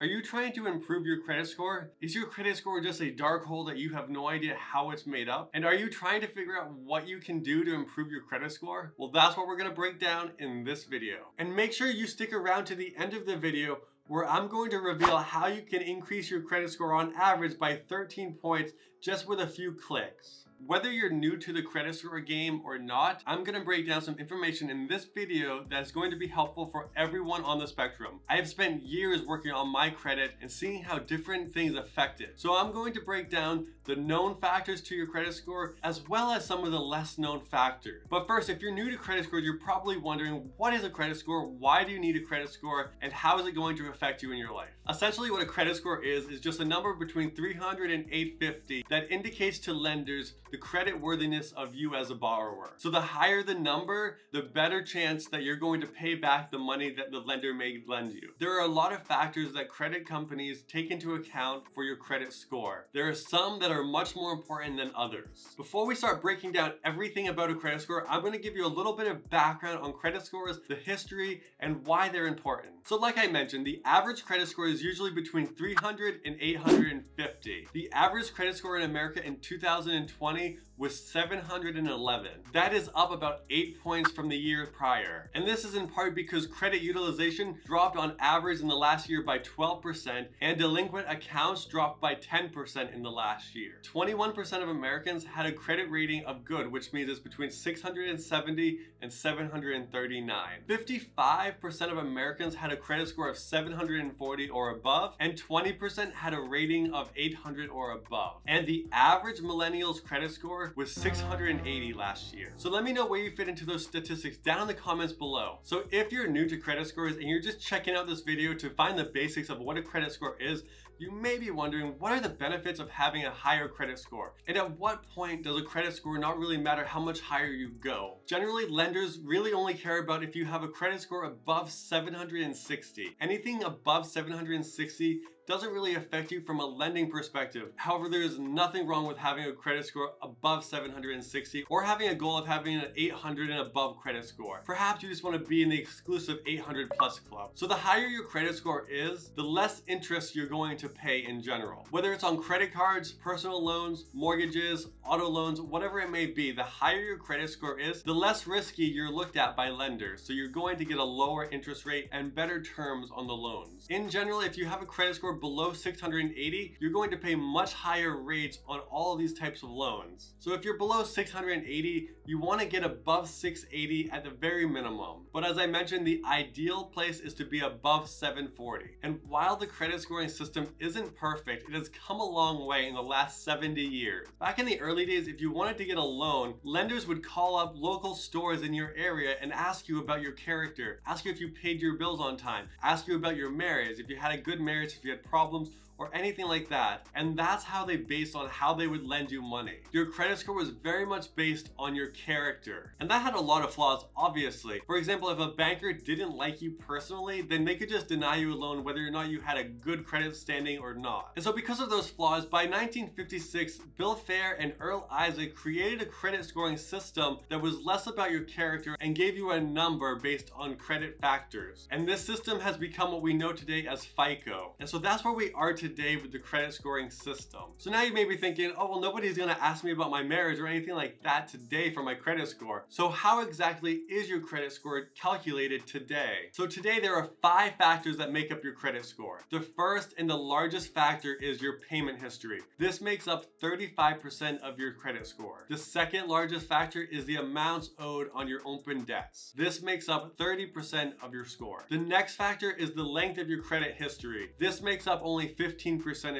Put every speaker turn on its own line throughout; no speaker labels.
Are you trying to improve your credit score? Is your credit score just a dark hole that you have no idea how it's made up? And are you trying to figure out what you can do to improve your credit score? Well, that's what we're going to break down in this video. And make sure you stick around to the end of the video where I'm going to reveal how you can increase your credit score on average by 13 points just with a few clicks. Whether you're new to the credit score game or not, I'm going to break down some information in this video that's going to be helpful for everyone on the spectrum. I have spent years working on my credit and seeing how different things affect it. So I'm going to break down the known factors to your credit score as well as some of the less known factors. But first, if you're new to credit scores, you're probably wondering, what is a credit score? Why do you need a credit score? And how is it going to affect you in your life? Essentially, what a credit score is just a number between 300 and 850 that indicates to lenders the credit worthiness of you as a borrower. So the higher the number, the better chance that you're going to pay back the money that the lender may lend you. There are a lot of factors that credit companies take into account for your credit score. There are some that are much more important than others. Before we start breaking down everything about a credit score, I'm going to give you a little bit of background on credit scores, the history, and why they're important. So like I mentioned, the average credit score is usually between 300 and 850. The average credit score in America in 2020 was 711. That is up about 8 points from the year prior. And this is in part because credit utilization dropped on average in the last year by 12% and delinquent accounts dropped by 10% in the last year. 21% of Americans had a credit rating of good, which means it's between 670 and 739. 55% of Americans had a credit score of 740 or above, and 20% had a rating of 800 or above. And the average millennial's credit score was 680 last year. So let me know where you fit into those statistics down in the comments below. So if you're new to credit scores and you're just checking out this video to find the basics of what a credit score is, you may be wondering, what are the benefits of having a higher credit score? And at what point does a credit score not really matter how much higher you go? Generally, lenders really only care about if you have a credit score above 760. Anything above 760 doesn't really affect you from a lending perspective. However, there is nothing wrong with having a credit score above 760 or having a goal of having an 800 and above credit score. Perhaps you just want to be in the exclusive 800 plus club. So the higher your credit score is, the less interest you're going to pay in general. Whether it's on credit cards, personal loans, mortgages, auto loans, whatever it may be, the higher your credit score is, the less risky you're looked at by lenders. So you're going to get a lower interest rate and better terms on the loans. In general, if you have a credit score below 680, you're going to pay much higher rates on all of these types of loans. So if you're below 680, you want to get above 680 at the very minimum. But as I mentioned, the ideal place is to be above 740. And while the credit scoring system isn't perfect, it has come a long way in the last 70 years. Back in the early days, if you wanted to get a loan, lenders would call up local stores in your area and ask you about your character, ask you if you paid your bills on time, ask you about your marriage, if you had a good marriage, if you had problems, or anything like that. And that's how they based on how they would lend you money. Your credit score was very much based on your character. And that had a lot of flaws, obviously. For example, if a banker didn't like you personally, then they could just deny you a loan whether or not you had a good credit standing or not. And so because of those flaws, by 1956, Bill Fair and Earl Isaac created a credit scoring system that was less about your character and gave you a number based on credit factors. And this system has become what we know today as FICO. And so that's where we are today with the credit scoring system. So now you may be thinking, oh, well, nobody's gonna ask me about my marriage or anything like that today for my credit score. So how exactly is your credit score calculated today? So today there are 5 factors that make up your credit score. The first and the largest factor is your payment history. This makes up 35% of your credit score. The second largest factor is the amounts owed on your open debts. This makes up 30% of your score. The next factor is the length of your credit history. This makes up only 15%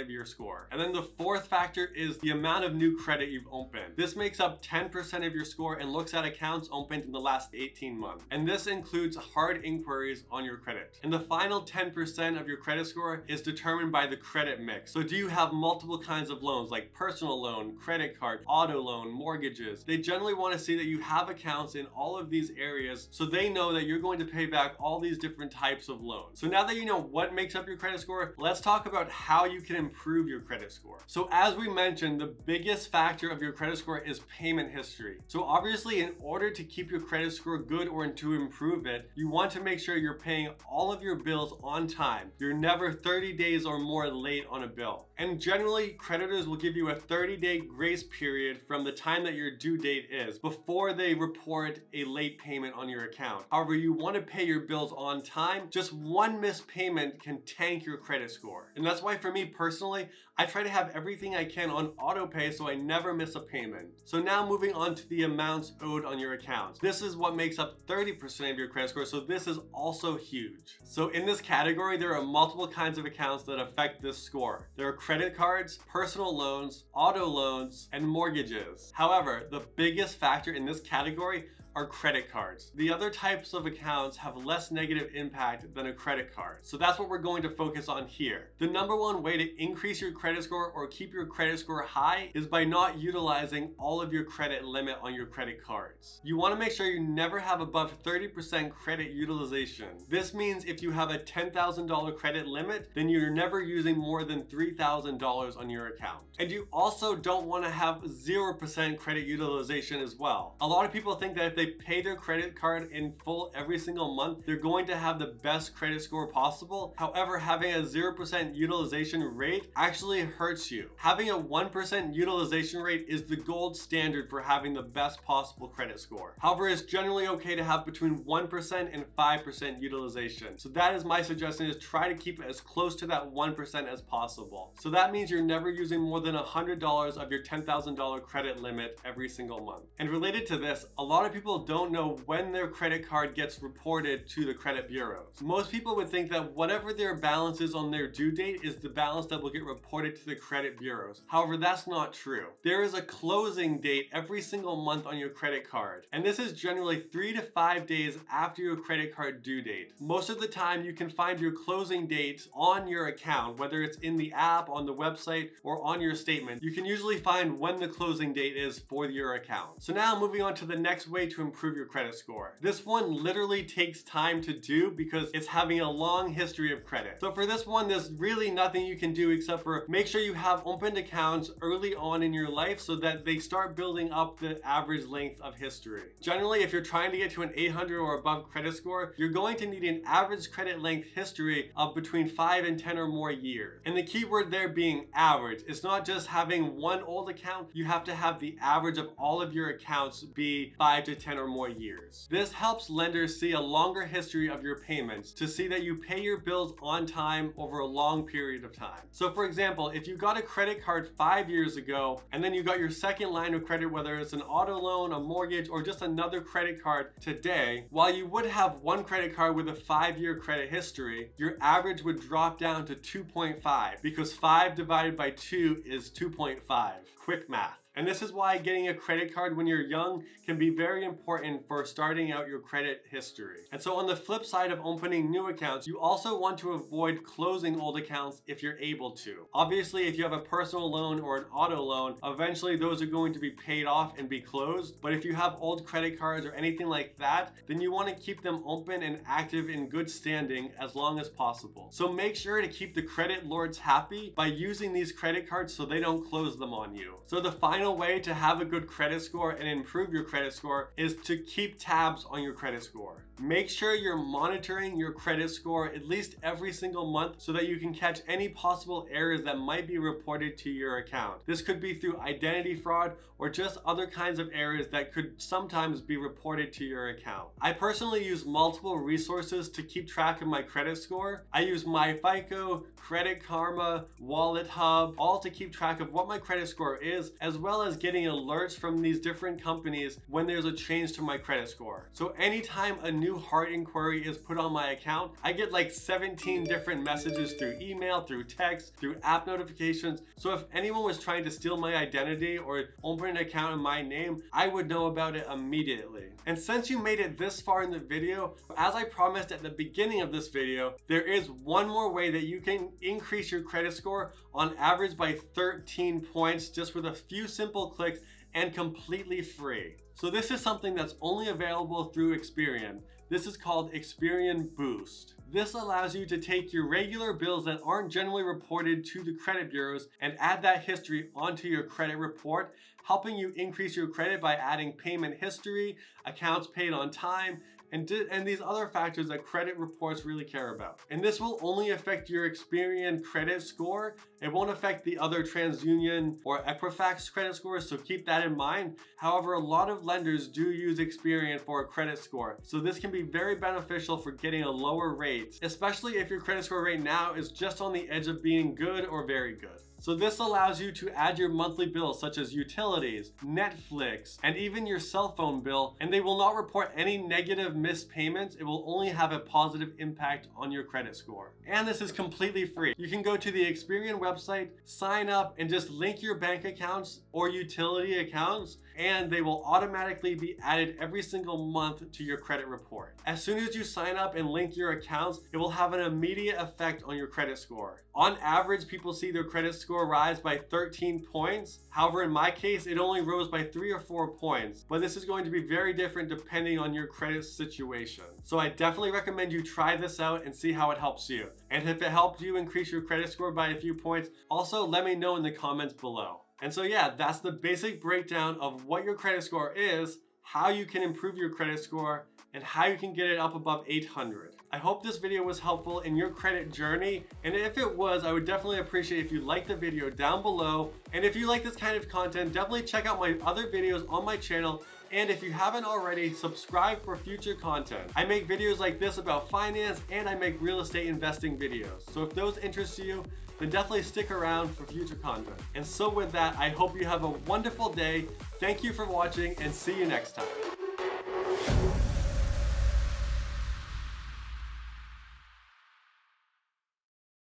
of your score. And then the fourth factor is the amount of new credit you've opened. This makes up 10% of your score and looks at accounts opened in the last 18 months. And this includes hard inquiries on your credit. And the final 10% of your credit score is determined by the credit mix. So do you have multiple kinds of loans like personal loan, credit card, auto loan, mortgages? They generally want to see that you have accounts in all of these areas so they know that you're going to pay back all these different types of loans. So now that you know what makes up your credit score, let's talk about how you can improve your credit score. So as we mentioned, the biggest factor of your credit score is payment history. So obviously, in order to keep your credit score good or to improve it, you want to make sure you're paying all of your bills on time. You're never 30 days or more late on a bill. And generally, creditors will give you a 30-day grace period from the time that your due date is before they report a late payment on your account. However, you want to pay your bills on time. Just one missed payment can tank your credit score. And that's why for me personally, I try to have everything I can on auto pay so I never miss a payment. So now moving on to the amounts owed on your account. This is what makes up 30% of your credit score, so this is also huge. So in this category, there are multiple kinds of accounts that affect this score. There are credit cards, personal loans, auto loans, and mortgages. However, the biggest factor in this category are credit cards. The other types of accounts have less negative impact than a credit card. So that's what we're going to focus on here. The number one way to increase your credit score or keep your credit score high is by not utilizing all of your credit limit on your credit cards. You want to make sure you never have above 30% credit utilization. This means if you have a $10,000 credit limit, then you're never using more than $3,000 on your account. And you also don't want to have 0% credit utilization as well. A lot of people think that if they pay their credit card in full every single month, they're going to have the best credit score possible. However, having a 0% utilization rate actually hurts you. Having a 1% utilization rate is the gold standard for having the best possible credit score. However, it's generally okay to have between 1% and 5% utilization. So that is my suggestion, is try to keep it as close to that 1% as possible. So that means you're never using more than $100 of your $10,000 credit limit every single month. And related to this, a lot of people don't know when their credit card gets reported to the credit bureaus. Most people would think that whatever their balance is on their due date is the balance that will get reported to the credit bureaus. However, that's not true. There is a closing date every single month on your credit card, and this is generally 3 to 5 days after your credit card due date. Most of the time, you can find your closing date on your account, whether it's in the app, on the website, or on your statement. You can usually find when the closing date is for your account. So now moving on to the next way to improve your credit score. This one literally takes time to do because it's having a long history of credit. So for this one, there's really nothing you can do except for make sure you have opened accounts early on in your life so that they start building up the average length of history. Generally, if you're trying to get to an 800 or above credit score, you're going to need an average credit length history of between 5 and 10 or more years. And the key word there being average. It's not just having one old account, you have to have the average of all of your accounts be 5 to 10 or more years. This helps lenders see a longer history of your payments to see that you pay your bills on time over a long period of time. So for example, if you got a credit card 5 years ago and then you got your second line of credit, whether it's an auto loan, a mortgage, or just another credit card today, while you would have one credit card with a 5-year credit history, your average would drop down to 2.5 because 5 divided by 2 is 2.5. Quick math. And this is why getting a credit card when you're young can be very important for starting out your credit history. And so on the flip side of opening new accounts, you also want to avoid closing old accounts if you're able to. Obviously, if you have a personal loan or an auto loan, eventually those are going to be paid off and be closed. But if you have old credit cards or anything like that, then you want to keep them open and active in good standing as long as possible. So make sure to keep the credit lords happy by using these credit cards so they don't close them on you. So the final way to have a good credit score and improve your credit score is to keep tabs on your credit score. Make sure you're monitoring your credit score at least every single month so that you can catch any possible errors that might be reported to your account. This could be through identity fraud or just other kinds of errors that could sometimes be reported to your account. I personally use multiple resources to keep track of my credit score. I use my FICO, Credit Karma, Wallet Hub, all to keep track of what my credit score is, as well as getting alerts from these different companies when there's a change to my credit score. So anytime a new hard inquiry is put on my account, I get like 17 different messages through email, through text, through app notifications. So if anyone was trying to steal my identity or open an account in my name, I would know about it immediately. And since you made it this far in the video, as I promised at the beginning of this video, there is one more way that you can increase your credit score on average by 13 points just with a few simple clicks and completely free. So this is something that's only available through Experian. This is called Experian Boost. This allows you to take your regular bills that aren't generally reported to the credit bureaus and add that history onto your credit report, helping you increase your credit by adding payment history, accounts paid on time, and these other factors that credit reports really care about. And this will only affect your Experian credit score. It won't affect the other TransUnion or Equifax credit scores, so keep that in mind. However, a lot of lenders do use Experian for a credit score, so this can be very beneficial for getting a lower rate, especially if your credit score right now is just on the edge of being good or very good. So this allows you to add your monthly bills such as utilities, Netflix, and even your cell phone bill, and they will not report any negative missed payments. It will only have a positive impact on your credit score. And this is completely free. You can go to the Experian website, sign up, and just link your bank accounts or utility accounts, and they will automatically be added every single month to your credit report. As soon as you sign up and link your accounts, it will have an immediate effect on your credit score. On average, people see their credit score rise by 13 points. However, in my case, it only rose by 3 or 4 points, but this is going to be very different depending on your credit situation. So I definitely recommend you try this out and see how it helps you. And if it helped you increase your credit score by a few points, also let me know in the comments below. And so yeah, that's the basic breakdown of what your credit score is, how you can improve your credit score, and how you can get it up above 800. I hope this video was helpful in your credit journey, and if it was, I would definitely appreciate if you like the video down below. And if you like this kind of content, definitely check out my other videos on my channel. And if you haven't already, subscribe for future content. I make videos like this about finance, and I make real estate investing videos. So if those interest you, then definitely stick around for future content. And so with that, I hope you have a wonderful day. Thank you for watching, and see you next time.